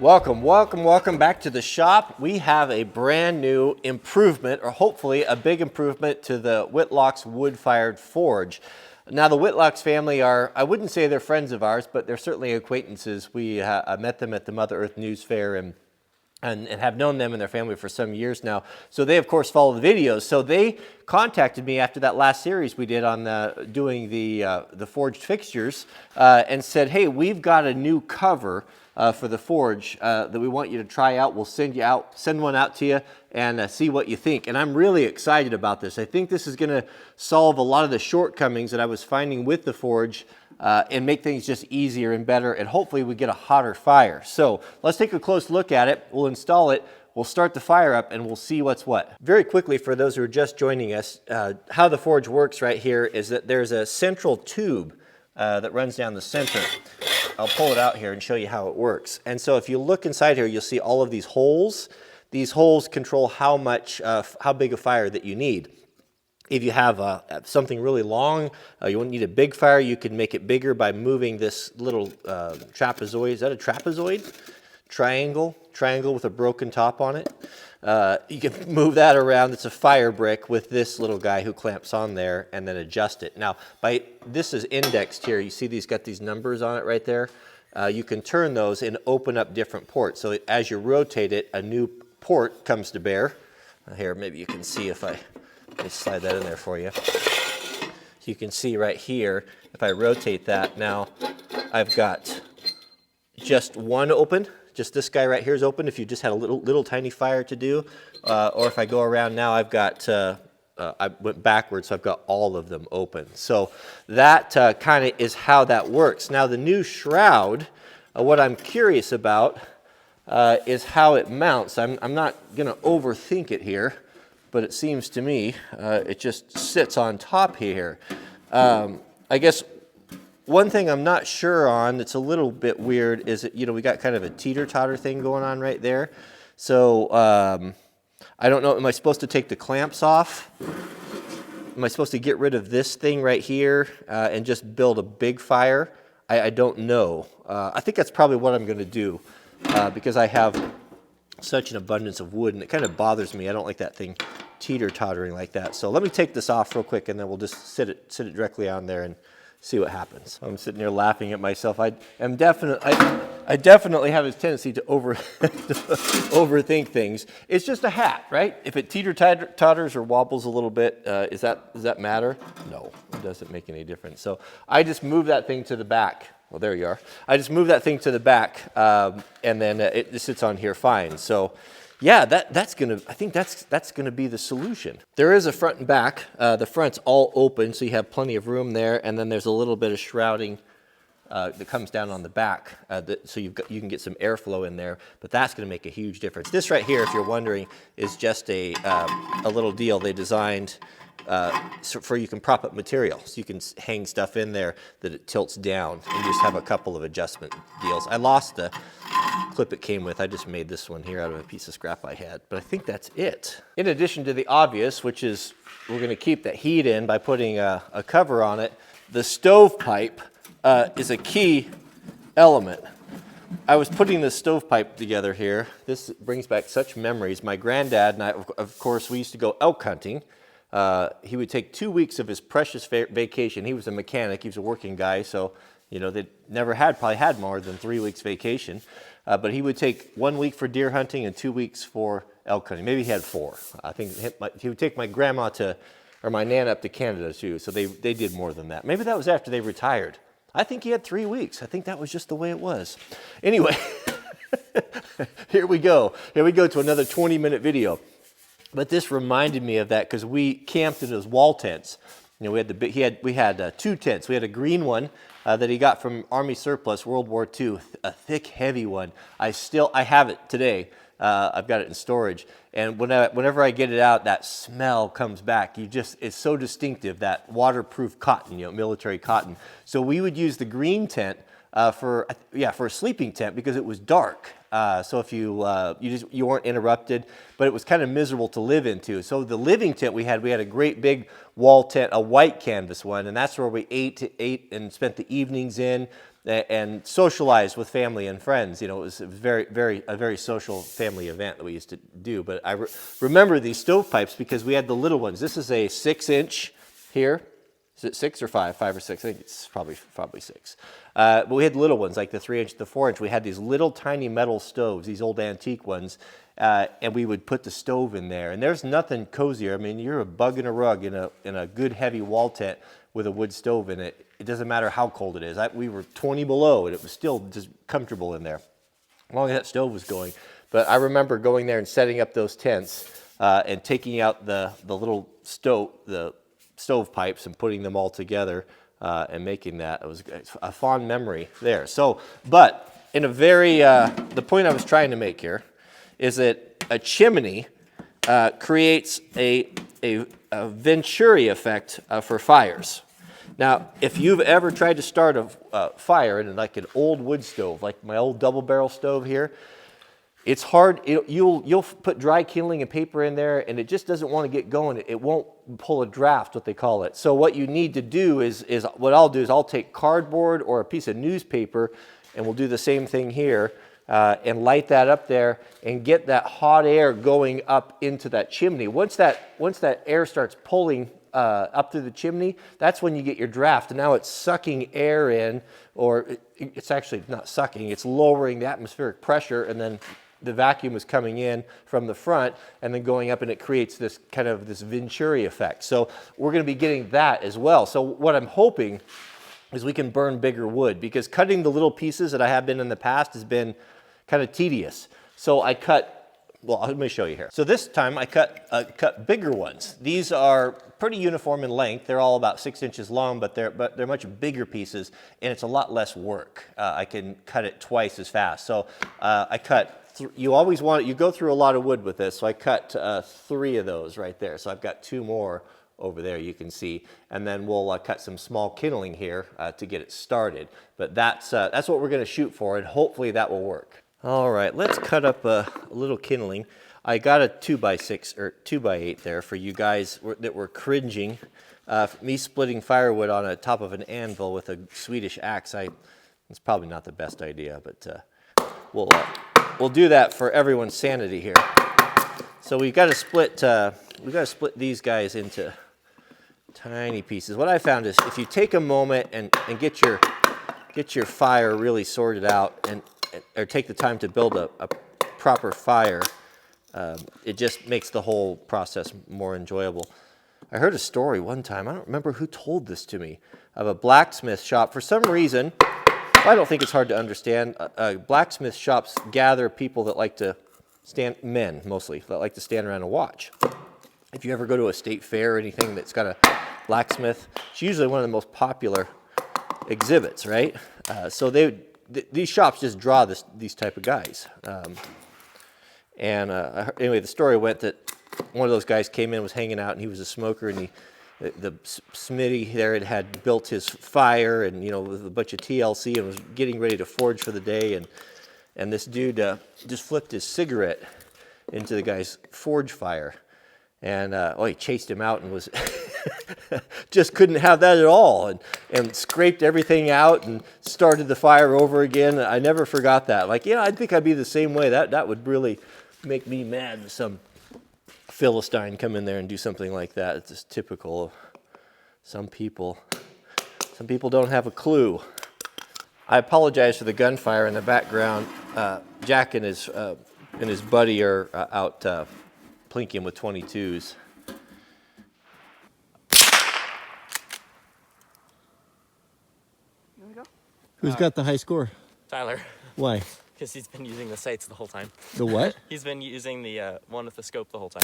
Welcome back to the shop. We have a brand new improvement, or hopefully a big improvement to the Whitlock's wood-fired forge. Now the Whitlock's family are, I wouldn't say they're friends of ours, but they're certainly acquaintances. We met them at the Mother Earth News Fair and have known them and their family for some years now. So they, of course, follow the videos. So they contacted me after that last series we did on doing the forged fixtures and said, hey, we've got a new cover for the forge that we want you to try out. We'll send one out to you and see what you think. And I'm really excited about this. I think this is going to solve a lot of the shortcomings that I was finding with the forge and make things just easier and better, and hopefully we get a hotter fire. So let's take a close look at it. We'll install it. We'll start the fire up and we'll see what's what. Very quickly, for those who are just joining us, how the forge works right here is that there's a central tube that runs down the center. I'll pull it out here and show you how it works. And so if you look inside here, you'll see all of these holes. These holes control how big a fire that you need. If you have something really long, you won't need a big fire. You can make it bigger by moving this little trapezoid. Is that a trapezoid? Triangle with a broken top on it. You can move that around. It's a fire brick with this little guy who clamps on there and then adjust it. Now, this is indexed here. You see these got these numbers on it right there. You can turn those and open up different ports. So as you rotate it, a new port comes to bear. Here, maybe you can see if I slide that in there for you. You can see right here, if I rotate that, now I've got just one open. Just this guy right here is open if you just had a little tiny fire to do. Or if I go around now, I've got, I went backwards, so I've got all of them open. So that kind of is how that works. Now the new shroud, what I'm curious about is how it mounts. I'm not gonna overthink it here, but it seems to me it just sits on top here. I guess one thing I'm not sure on that's a little bit weird is that, we got kind of a teeter-totter thing going on right there. So I don't know, am I supposed to take the clamps off? Am I supposed to get rid of this thing right here and just build a big fire? I don't know. I think that's probably what I'm gonna do because I have such an abundance of wood and it kind of bothers me. I don't like that thing teeter-tottering like that. So let me take this off real quick and then we'll just sit it directly on there and see what happens. I'm sitting here laughing at myself. I definitely have a tendency to overthink things. It's just a hat, right? If it teeter-totters or wobbles a little bit, does that matter? No, it doesn't make any difference. So I just move that thing to the back. Well, there you are. I just move that thing to the back, and then it just sits on here fine. So, yeah, I think that's gonna be the solution. There is a front and back. The front's all open, so you have plenty of room there, and then there's a little bit of shrouding that comes down on the back, so you can get some airflow in there. But that's gonna make a huge difference. This right here, if you're wondering, is just a little deal they designed. So you can prop up material, so you can hang stuff in there that it tilts down and just have a couple of adjustment deals. I lost the clip it came with. I just made this one here out of a piece of scrap I had, but I think that's it. In addition to the obvious, which is we're going to keep that heat in by putting a cover on it, the stovepipe is a key element. I was putting the stovepipe together here. This brings back such memories. My granddad and I, of course, we used to go elk hunting. He would take 2 weeks of his precious vacation. He was a mechanic. He was a working guy, so they probably had more than 3 weeks vacation. But he would take 1 week for deer hunting and 2 weeks for elk hunting. Maybe he had 4. I think he would take my grandma or my Nana up to Canada too. So they did more than that. Maybe that was after they retired. I think he had 3 weeks. I think that was just the way it was. Anyway, here we go. Here we go to another 20-minute video. But this reminded me of that because we camped in his wall tents. We had 2 tents. We had a green one that he got from Army surplus, World War II, a thick, heavy one. I have it today. I've got it in storage. And whenever I get it out, that smell comes back. It's so distinctive, that waterproof cotton, military cotton. So we would use the green tent for a sleeping tent because it was dark. So if you weren't interrupted, but it was kind of miserable to live into. So the living tent we had a great big wall tent, a white canvas one, and that's where we ate and spent the evenings in. and socialized with family and friends. You know, it was a very social family event that we used to do. But I remember these stovepipes because we had the little ones. This is a 6-inch here. Is it 6 or 5? 5 or 6? I think it's probably 6. But we had little ones like the 3-inch, the 4-inch. We had these little tiny metal stoves, these old antique ones, and we would put the stove in there. And there's nothing cozier. I mean, you're a bug in a rug in a good heavy wall tent with a wood stove in it. It doesn't matter how cold it is. We were 20 below, and it was still just comfortable in there, as long as that stove was going. But I remember going there and setting up those tents and taking out the little stove pipes and putting them all together and making that. It was a fond memory there. So, but in a very, the point I was trying to make here is that a chimney creates a Venturi effect for fires. Now, if you've ever tried to start a fire in like an old wood stove, like my old double barrel stove here, it's hard. You'll put dry kindling and paper in there, and it just doesn't want to get going. It won't pull a draft, what they call it. So what you need to do is what I'll do is I'll take cardboard or a piece of newspaper, and we'll do the same thing here, and light that up there and get that hot air going up into that chimney. Once that air starts pulling up through the chimney, that's when you get your draft. And now it's sucking air in, or it's actually not sucking, it's lowering the atmospheric pressure, and then the vacuum is coming in from the front and then going up, and it creates this kind of this Venturi effect. So we're going to be getting that as well. So what I'm hoping is we can burn bigger wood, because cutting the little pieces that I have been in the past has been kind of tedious. So I cut, well, let me show you here. So this time I cut bigger ones. These are pretty uniform in length. They're all about 6 inches long, but they're much bigger pieces, and it's a lot less work. I can cut it twice as fast. So I cut. You always want, you go through a lot of wood with this, so I cut 3 of those right there. So I've got 2 more over there, you can see, and then we'll cut some small kindling here to get it started. But that's what we're going to shoot for, and hopefully that will work. All right, let's cut up a little kindling. I got a 2x6 or 2x8 there for you guys that were cringing. Me splitting firewood on the top of an anvil with a Swedish axe. It's probably not the best idea, but we'll do that for everyone's sanity here. So we've got to split these guys into tiny pieces. What I found is if you take a moment and get your fire really sorted out, or take the time to build a proper fire, it just makes the whole process more enjoyable. I heard a story one time, I don't remember who told this to me, of a blacksmith shop. For some reason, I don't think it's hard to understand, blacksmith shops gather people that like to men mostly, that like to stand around and watch. If you ever go to a state fair or anything that's got a blacksmith, it's usually one of the most popular exhibits, right? So these shops just draw these type of guys. Anyway, the story went that one of those guys came in, was hanging out, and he was a smoker, and the smithy there had built his fire, and with a bunch of TLC, and was getting ready to forge for the day, and this dude just flipped his cigarette into the guy's forge fire, and he chased him out and was just couldn't have that at all, and scraped everything out and started the fire over again. I never forgot that. I think I'd be the same way. That would really make me mad if some Philistine come in there and do something like that. It's just typical of some people. Some people don't have a clue. I apologize for the gunfire in the background. Jack and his buddy are out plinking with 22s. Who's got the high score? Tyler. Why? Because he's been using the sights the whole time. The what? He's been using the one with the scope the whole time.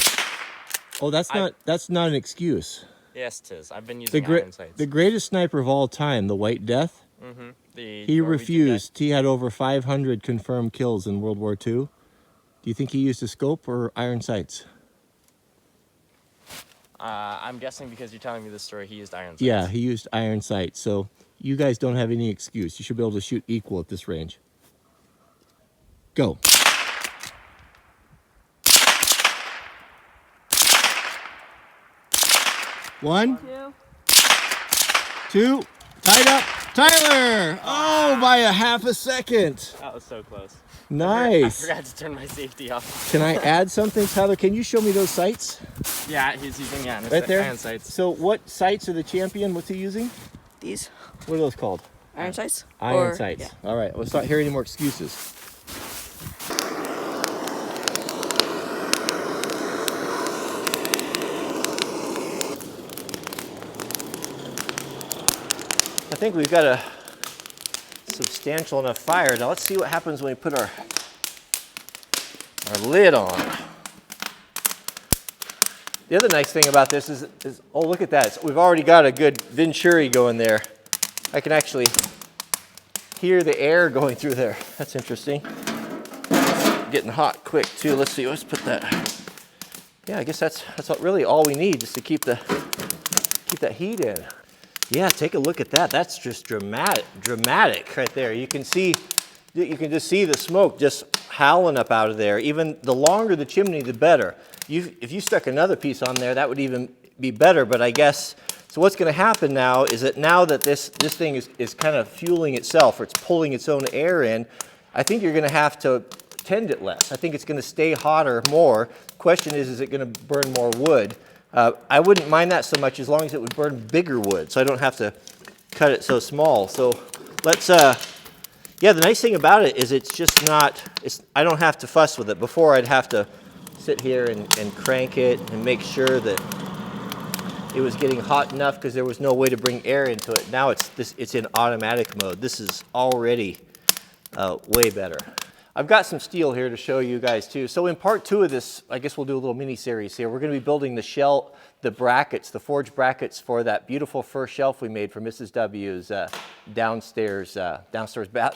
Oh, that's not an excuse. Yes, it is. I've been using iron sights. The greatest sniper of all time, the White Death. Mm-hmm. He refused. Guy. He had over 500 confirmed kills in World War II. Do you think he used a scope or iron sights? I'm guessing because you're telling me this story, he used iron sights. Yeah, he used iron sights. So you guys don't have any excuse. You should be able to shoot equal at this range. Go. One, two, tied up. Tyler! Oh, by a half a second. That was so close. Nice. I forgot to turn my safety off. Can I add something, Tyler? Can you show me those sights? Yeah, he's using Right there? iron sights. So what sights are the champion? What's he using? These What are those called? iron sights. Iron sights. Yeah. All right, let's not hear any more excuses. I think we've got a substantial enough fire. Now let's see what happens when we put our lid on. The other nice thing about this is oh, look at that. So we've already got a good venturi going there. I can actually hear the air going through there. That's interesting. It's getting hot quick too. Let's see, let's put that. Yeah, I guess that's really all we need just to keep that heat in. Yeah, take a look at that. That's just dramatic right there. You can just see the smoke just howling up out of there. Even the longer the chimney, the better. If you stuck another piece on there, that would even be better. But I guess, so what's going to happen now is that now that this thing is kind of fueling itself, or it's pulling its own air in, I think you're going to have to tend it less. I think it's going to stay hotter more. Question is it going to burn more wood? I wouldn't mind that so much as long as it would burn bigger wood, so I don't have to cut it so small. So let's, yeah, the nice thing about it is it's just not, I don't have to fuss with it. Before I'd have to sit here and crank it and make sure that it was getting hot enough because there was no way to bring air into it. Now it's in automatic mode. This is already way better. I've got some steel here to show you guys too. So in part 2 of this, I guess we'll do a little mini series here. We're going to be building the brackets, the forged brackets for that beautiful fir shelf we made for Mrs. W's downstairs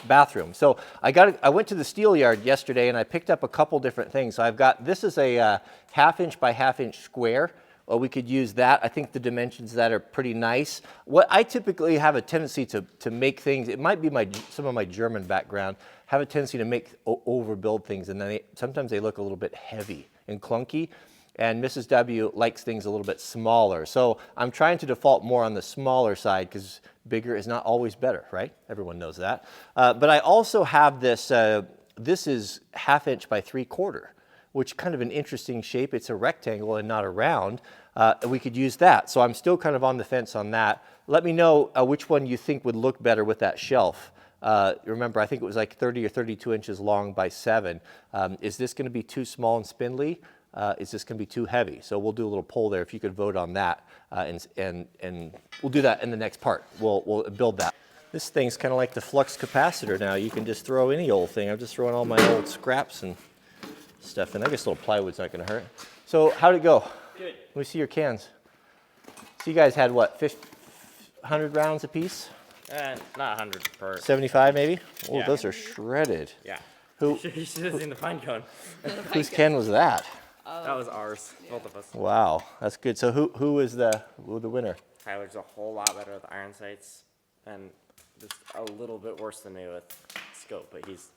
bathroom. So I went to the steel yard yesterday and I picked up a couple different things. So this is a 1/2 inch by 1/2 inch square. We could use that. I think the dimensions of that are pretty nice. What I typically have a tendency to make things, it might be some of my German background, have a tendency to overbuild things, and then sometimes they look a little bit heavy and clunky. And Mrs. W likes things a little bit smaller. So I'm trying to default more on the smaller side because bigger is not always better, right? Everyone knows that. But I also have this, this is 1/2 inch by 3/4, which kind of an interesting shape. It's a rectangle and not a round. We could use that. So I'm still kind of on the fence on that. Let me know which one you think would look better with that shelf. Remember, I think it was like 30 or 32 inches long by 7. Is this going to be too small and spindly? Is this going to be too heavy? So we'll do a little poll there if you could vote on that. And we'll do that in the next part. We'll build that. This thing's kind of like the flux capacitor now. You can just throw any old thing. I'm just throwing all my old scraps and stuff in. I guess a little plywood's not going to hurt. So how'd it go? Good. Let me see your cans. So you guys had what, 100 rounds apiece? Not 100 per. 75 maybe? Oh, Yeah. those are shredded. Yeah. Who? You should have seen the pine cone. Whose can was that? That was ours, both of us. Wow, that's good. So who was the winner? Tyler's a whole lot better with iron sights, and just a little bit worse than me with scope, but he's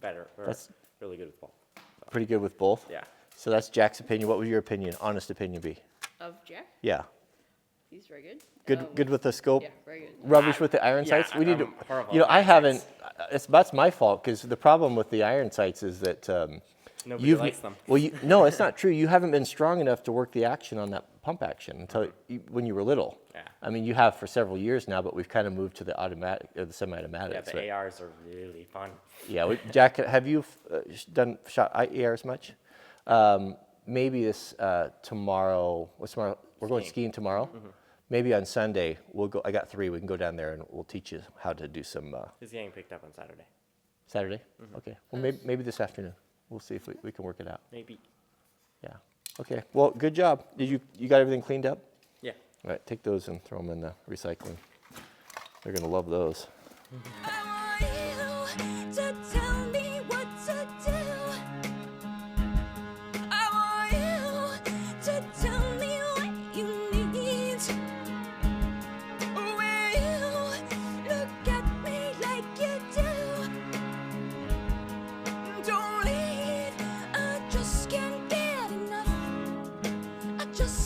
better. That's really good with both. So, pretty good with both? yeah. So that's Jack's opinion. What would your opinion, honest opinion be? Of Jack, Yeah. he's very good. Good with the scope? Yeah, very good. Rubbish with the iron Yeah, sights? We need to, I'm horrible you know, with I iron haven't, sights. that's my fault because the problem with the iron sights is that Nobody likes them. Well, no, it's not true. You haven't been strong enough to work the action on that pump action until when you were little. Yeah. I mean, you have for several years now, but we've kind of moved to the automatic or the semi-automatic. Yeah, the ARs are really fun. Yeah, Jack, have you shot ARs much? Maybe this tomorrow. What's tomorrow? We're going skiing tomorrow. Mm-hmm. Maybe on Sunday we'll go. I got 3. We can go down there and we'll teach you how to do some. He's getting picked up on Saturday. Saturday. Mm-hmm. Okay. Well, maybe this afternoon. We'll see if we can work it out. Maybe. Yeah. Okay. Well, good job. Did you got everything cleaned up? Yeah. All right. Take those and throw them in the recycling. They're gonna love those. I want you to tell me what to do. I want you to tell me what you need. When you look at me like you do, don't leave. I just can't get enough. I just